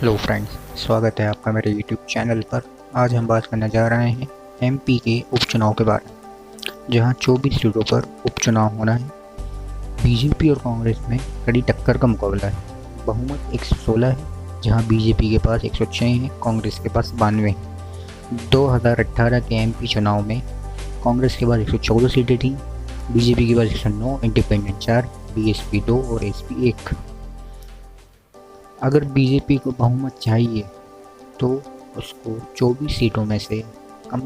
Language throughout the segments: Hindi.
हेलो फ्रेंड्स, स्वागत है आपका मेरे यूट्यूब चैनल पर। आज हम बात करने जा रहे हैं एमपी के उपचुनाव के बारे में, जहां 24 सीटों पर उपचुनाव होना है। बीजेपी और कांग्रेस में कड़ी टक्कर का मुकाबला है। बहुमत 116 है, जहां बीजेपी के पास 106 है, कांग्रेस के पास 92 है। 2018 के एमपी चुनाव में कांग्रेस के पास 114 सीटें थीं, बीजेपी के पास 109, इंडिपेंडेंट 4, बीएसपी 2 और एसपी 1। अगर बीजेपी को बहुमत चाहिए तो उसको 24 सीटों में से कम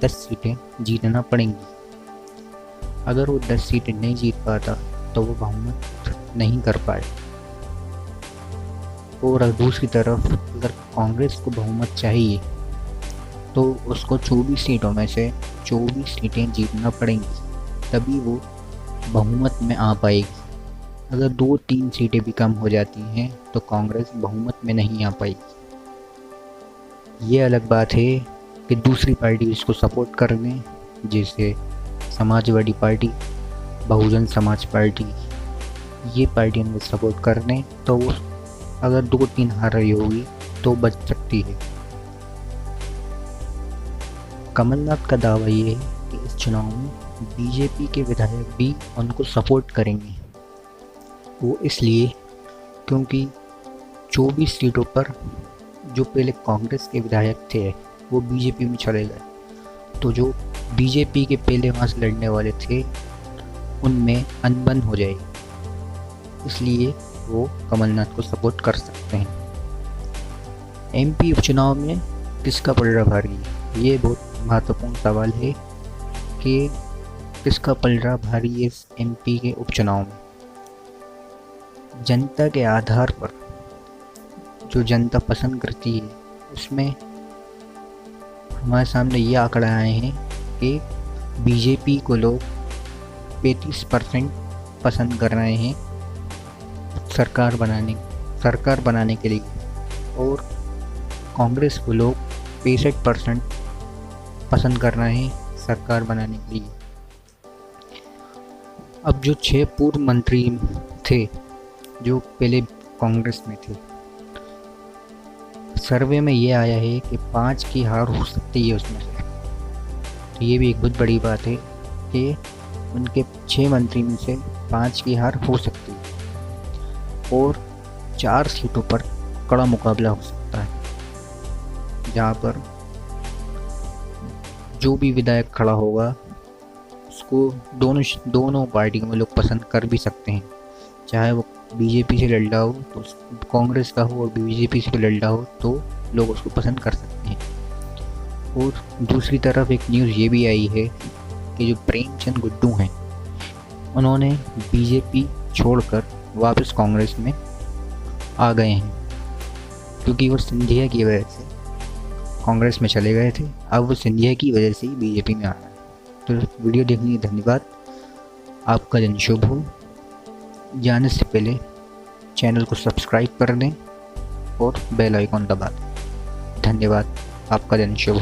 10 सीटें जीतना पड़ेंगी। अगर वो 10 सीटें नहीं जीत पाता तो वो बहुमत नहीं कर पाए। और दूसरी तरफ अगर कांग्रेस को बहुमत चाहिए तो उसको 24 सीटों में से 24 सीटें जीतना पड़ेंगी, तभी वो बहुमत में आ पाएगी। अगर 2-3 सीटें भी कम हो जाती हैं तो कांग्रेस बहुमत में नहीं आ पाएगी। ये अलग बात है कि दूसरी पार्टी इसको सपोर्ट कर दें, जैसे समाजवादी पार्टी, बहुजन समाज पार्टी, ये पार्टियाँ अगर सपोर्ट कर दें तो वो अगर 2-3 हार रही होगी तो बच सकती है। कमलनाथ का दावा ये है कि इस चुनाव में बीजेपी के विधायक भी उनको सपोर्ट करेंगे। वो इसलिए क्योंकि 24 सीटों पर जो पहले कांग्रेस के विधायक थे वो बीजेपी में चले गए, तो जो बीजेपी के पहले वहाँ से लड़ने वाले थे उनमें अनबन हो जाएगी, इसलिए वो कमलनाथ को सपोर्ट कर सकते हैं। एमपी उपचुनाव में किसका पलड़ा भारी है? ये बहुत महत्वपूर्ण सवाल है कि किसका पलड़ा भारी है इस एमपी के उपचुनाव में। जनता के आधार पर जो जनता पसंद करती है उसमें हमारे सामने ये आंकड़े आए हैं कि बीजेपी को लोग 35% पसंद कर रहे हैं सरकार बनाने के लिए, और कांग्रेस को लोग 65% पसंद कर रहे हैं सरकार बनाने के लिए। अब जो 6 पूर्व मंत्री थे जो पहले कांग्रेस में थे, सर्वे में ये आया है कि 5 की हार हो सकती है उसमें से। तो ये भी एक बहुत बड़ी बात है कि उनके 6 मंत्री में से 5 की हार हो सकती है, और 4 सीटों पर कड़ा मुकाबला हो सकता है, जहाँ पर जो भी विधायक खड़ा होगा उसको दोनों पार्टियों में लोग पसंद कर भी सकते हैं। चाहे वो बीजेपी से लड़ रहा हो तो कांग्रेस का हो, और बीजेपी से लड़ रहा हो तो लोग उसको पसंद कर सकते हैं। और दूसरी तरफ एक न्यूज़ ये भी आई है कि जो प्रेमचंद गुड्डू हैं उन्होंने बीजेपी छोड़कर वापस कांग्रेस में आ गए हैं, क्योंकि वो सिंधिया की वजह से कांग्रेस में चले गए थे। अब वो सिंधिया की वजह से ही बीजेपी में आ रहे हैं। तो वीडियो देखने के लिए धन्यवाद। आपका दिन शुभ हो। जाने से पहले चैनल को सब्सक्राइब कर दें और बेल आइकॉन दबा दें। धन्यवाद। आपका दिन शुभ हो।